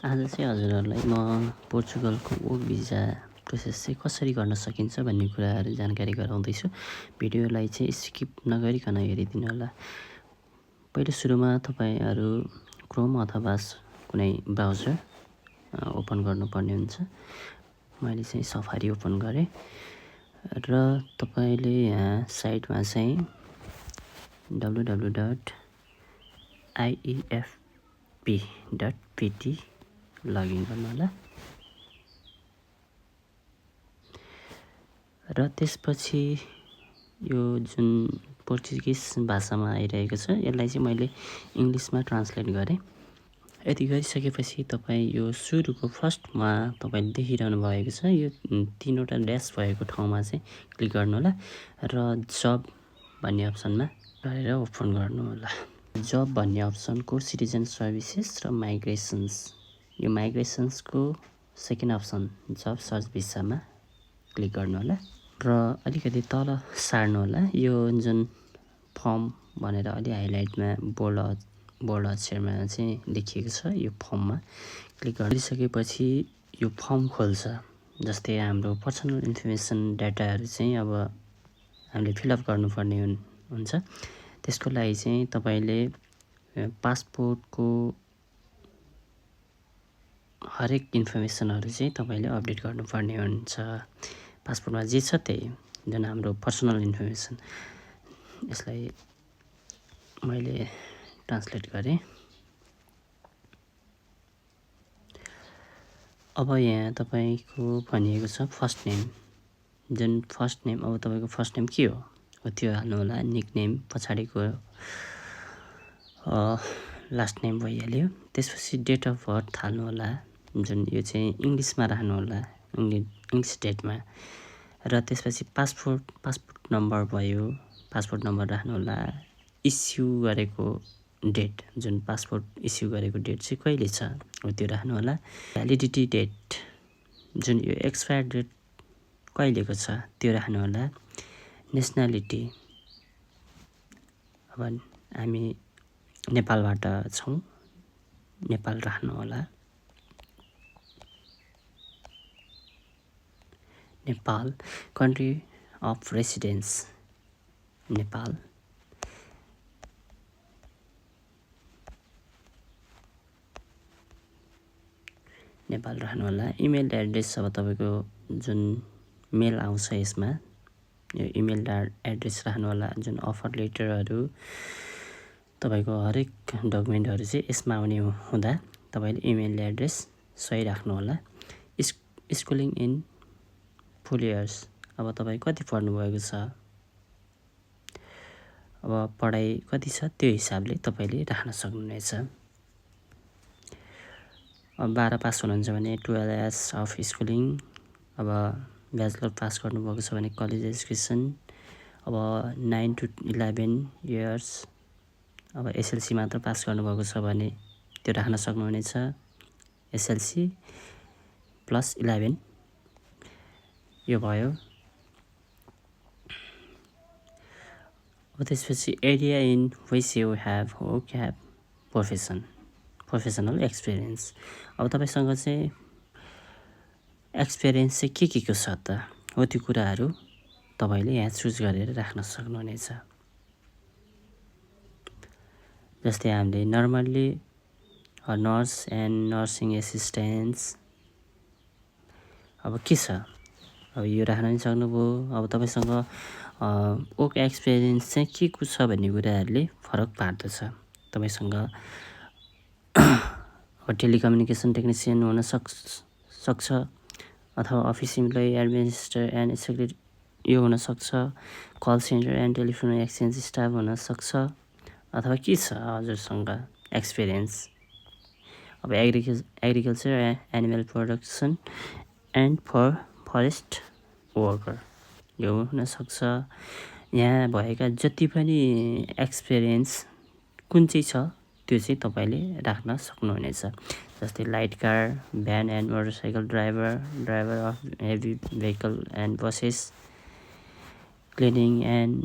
आज चाहिँ हजुरहरूलाई म पोर्चुगलको वर्क भिजा प्रोसेस चाहिँ कसरी गर्न सकिन्छ भन्ने कुराहरू जानकारी गराउँदैछु। भिडियोलाई चाहिँ स्किप नगरिकन हेरिदिनु होला। पहिलो सुरुमा तपाईहरू क्रोम अथवा कुनै ब्राउजर ओपन गर्नुपर्ने हुन्छ। मैले चाहिँ सफारी ओपन गरेँ र तपाईले यहाँ साइटमा चाहिँ www.iefp.pt लगइन गर्नु होला र त्यसपछि यो जुन पोर्चुगिज भाषामा आइरहेको छ यसलाई चाहिँ मैले इङ्ग्लिसमा ट्रान्सलेट गरेँ। यति गरिसकेपछि तपाईँ यो सुरुको फर्स्टमा तपाईले देखिरहनु भएको छ यो तीनवटा ड्यास भएको ठाउँमा चाहिँ क्लिक गर्नु होला र जब भन्ने अप्सनमा गरेर ओपन गर्नु होला। जब भन्ने अप्सनको सिटिजन सर्भिसेस र माइग्रेसन्स, यो माइग्रेसन्सको सेकेन्ड अप्सन जब सर्च भिसामा क्लिक गर्नु होला र अलिकति तल सार्नु होला। यो जुन फर्म भनेर अलि हाइलाइटमा बोल्ड अक्षरमा चाहिँ लेखिएको छ यो फर्ममा क्लिक गरिसकेपछि यो फर्म खोल्छ। जस्तै हाम्रो पर्सनल इन्फर्मेसन डाटाहरू चाहिँ अब हामीले फिलअप गर्नुपर्ने हुन्छ। त्यसको लागि चाहिँ तपाईले पासपोर्टको हरेक इन्फर्मेसनहरू चाहिँ तपाईले अपडेट गर्नुपर्ने हुन्छ। पासपोर्टमा जे छ त्यही जुन हाम्रो पर्सनल इन्फर्मेसन। यसलाई मैले ट्रान्सलेट गरेँ। अब यहाँ तपाईको भनिएको छ फर्स्ट नेम, जुन फर्स्ट नेम अब तपाईको फर्स्ट नेम के हो त्यो हाल्नु होला। निक नेम पछाडिको लास्ट नेम भइहाल्यो। त्यसपछि डेट अफ बर्थ हाल्नु होला, जुन यो चाहिँ इङ्ग्लिसमा राख्नु होला, इङ्ग्लिस डेटमा। र त्यसपछि पासपोर्ट नम्बर भयो, पासपोर्ट नम्बर राख्नु होला। इस्यु गरेको डेट, जुन पासपोर्ट इस्यु गरेको डेट चाहिँ कहिले छ हो त्यो राख्नु होला। भ्यालिडिटी डेट, जुन यो एक्सपायर डेट कहिलेको छ त्यो राख्नु होला। नेसनालिटी, अब हामी नेपालबाट छौँ, नेपाल राख्नु होला। Nepal, country of residence Nepal, Nepal राख्नु होला। इमेल एड्रेस, अब तपाईको जुन मेल आउँछ यसमा यो इमेल एड्रेस राख्नु होला। जुन अफर लेटरहरू तपाईको हरेक डकुमेन्टहरू चाहिँ यसमा आउने हुँदा तपाईले इमेल एड्रेस सही राख्नु होला। स्कुलिङ इन फुल इयर्स, अब तपाई कति पढ्नु भएको छ, अब पढाइ कति छ त्यो हिसाबले तपाईले राख्न सक्नुहुनेछ। अब 12 पास हुनुहुन्छ भने 12 इयर्स अफ स्कुलिङ, अब ब्याचलर पास गर्नुभएको छ भने कलेज एजुकेसन, अब 9 to 11 इयर्स, अब एसएलसी मात्र पास गर्नुभएको छ भने त्यो राख्न सक्नुहुनेछ। एसएलसी प्लस 11 यो भयो। अब त्यसपछि area in which you have professional experience, अब तपाईसँग चाहिँ एक्सपिरियन्स चाहिँ के को छ त हो त्यो कुराहरू तपाईले यहाँ चुज गरेर राख्न सक्नुहुनेछ। जस्तै हामीले नर्मल्ली नर्स एन्ड नर्सिङ एसिस्टेन्ट्स, अब के छ अब यो राख्न पनि सक्नुभयो। अब तपाईसँग वर्क एक्सपिरियन्स चाहिँ के को छ भन्ने कुराहरूले फरक पार्दछ। तपाईसँग अब टेलिकम्युनिकेसन टेक्निसियन हुन सक्छ, अथवा office employee, administrator and secretary यो हुन सक्छ। Call centre and telephone exchange staff हुन सक्छ, अथवा के छ हजुरसँग एक्सपिरियन्स। अब agriculture animal production and forest worker यो हुन सक्छ। यहाँ भएका जति पनि एक्सपिरियन्स कुन चाहिँ छ त्यो चाहिँ तपाईले राख्न सक्नुहुनेछ। जस्तै light car, van and motorcycle driver of heavy vehicle and buses, cleaning and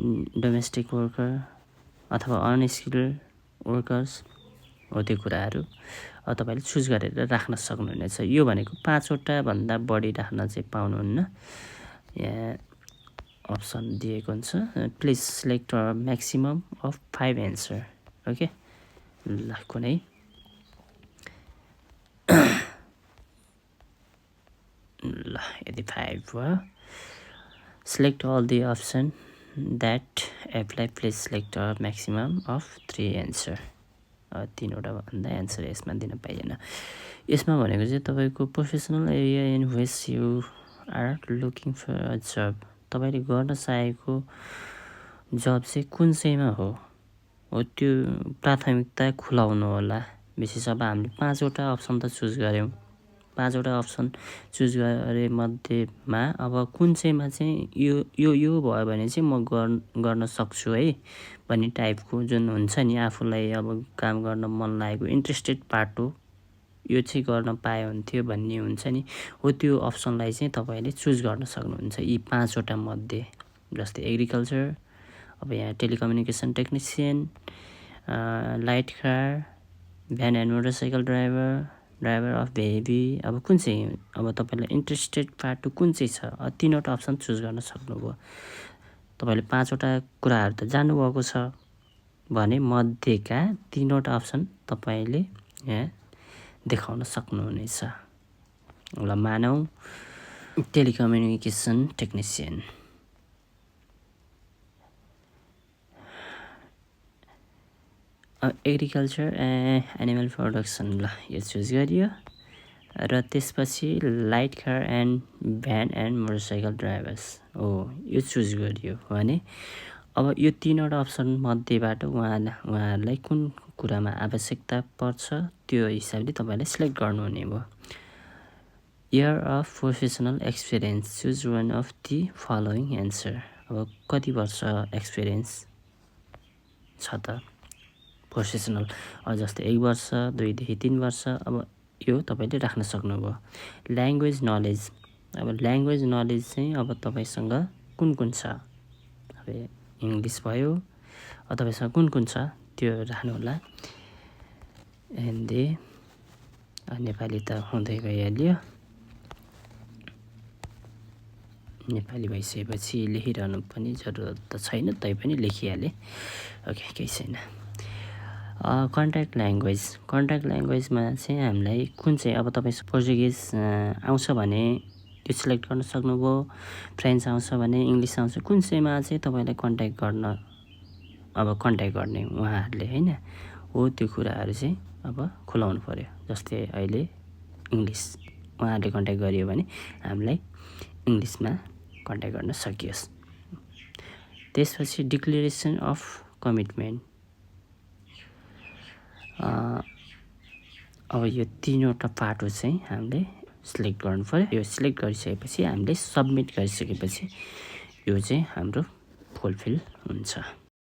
domestic worker अथवा अनस्किल्ड वर्कर्स हो त्यो कुराहरू। तपाईँले चुज गरेर राख्न सक्नुहुनेछ। यो भनेको 5वटा भन्दा बढी राख्न चाहिँ पाउनुहुन्न। यहाँ अप्सन दिएको हुन्छ, please select a maximum of 5 answer. Okay, ल कुनै ल यदि 5 भयो, select all the option that apply, please select a maximum of 3 answer. 3वटा भन्दा एन्सर यसमा दिन पाइएन। यसमा भनेको चाहिँ तपाईँको professional area in which you are looking for a job, तपाईँले गर्न चाहेको जब चाहिँ कुन चाहिँमा हो त्यो प्राथमिकता खुलाउनु होला। विशेष अब हामीले 5वटा अप्सन त चुज गऱ्यौँ, 5वटा अप्सन चुज गरे मध्येमा अब कुन चाहिँमा चाहिँ यो भयो भने चाहिँ म गर्न सक्छु है भन्ने टाइपको जुन हुन्छ नि, आफूलाई अब काम गर्न मन लागेको इन्ट्रेस्टेड पार्ट हो, यो चाहिँ गर्न पाए हुन्थ्यो भन्ने हुन्छ नि, हो त्यो अप्सनलाई चाहिँ तपाईँले चुज गर्न सक्नुहुन्छ यी 5वटा मध्ये। जस्तै एग्रिकल्चर, अब यहाँ telecommunication technician, light car, van and motorcycle driver, driver of भेही, अब कुन चाहिँ अब तपाईँलाई इन्ट्रेस्टेड पार्ट कुन चाहिँ छ, 3वटा अप्सन चुज गर्न सक्नुभयो। तपाईँले 5वटा कुराहरू त जान्नुभएको छ भने मध्येका 3वटा अप्सन तपाईँले यहाँ देखाउन सक्नुहुनेछ। ल मानौँ telecommunication technician, agriculture animal production, ल यो चुज गरियो। र त्यसपछि light car and van and motorcycle drivers, हो यो चुज गरियो भने अब यो 3वटा अप्सन मध्येबाट उहाँहरूलाई कुन कुरामा आवश्यकता पर्छ त्यो हिसाबले तपाईँले सिलेक्ट गर्नुहुने भयो। Year of professional experience, choose one of the following answer, अब कति वर्ष एक्सपिरियन्स छ त प्रोफेसनल, जस्तै 1 वर्ष, 2 देखि 3 वर्ष, अब यो तपाईँले राख्न सक्नुभयो। ल्याङ्ग्वेज नलेज, अब ल्याङ्ग्वेज नलेज चाहिँ अब तपाईँसँग कुन छ, अब इङ्ग्लिस भयो, तपाईँसँग कुन छ त्यो राख्नुहोला। हिन्दी, नेपाली त हुँदै गइहाल्यो, नेपाली भइसकेपछि लेखिरहनु पनि जरुरत त छैन, तैपनि लेखिहालेँ। ओके, केही छैन। कन्ट्याक्ट ल्याङ्ग्वेजमा चाहिँ हामीलाई कुन चाहिँ, अब तपाईँ पोर्चुगिज आउँछ भने त्यो सिलेक्ट गर्न सक्नुभयो, फ्रेन्च आउँछ भने, इङ्ग्लिस आउँछ, कुन चाहिँमा चाहिँ तपाईँलाई कन्ट्याक्ट गर्ने उहाँहरूले होइन, हो त्यो कुराहरू चाहिँ अब खुलाउनु पऱ्यो। जस्तै अहिले इङ्ग्लिस उहाँहरूले कन्ट्याक्ट गरियो भने हामीलाई इङ्ग्लिसमा कन्ट्याक्ट गर्न सकियोस्। त्यसपछि डिक्लेरेसन अफ कमिटमेन्ट, अब यो 3वटा पार्टो चाहिँ हामीले सिलेक्ट गर्नु पऱ्यो। यो सिलेक्ट गरिसकेपछि हामीले सबमिट गरिसकेपछि यो चाहिँ हाम्रो फुलफिल हुन्छ।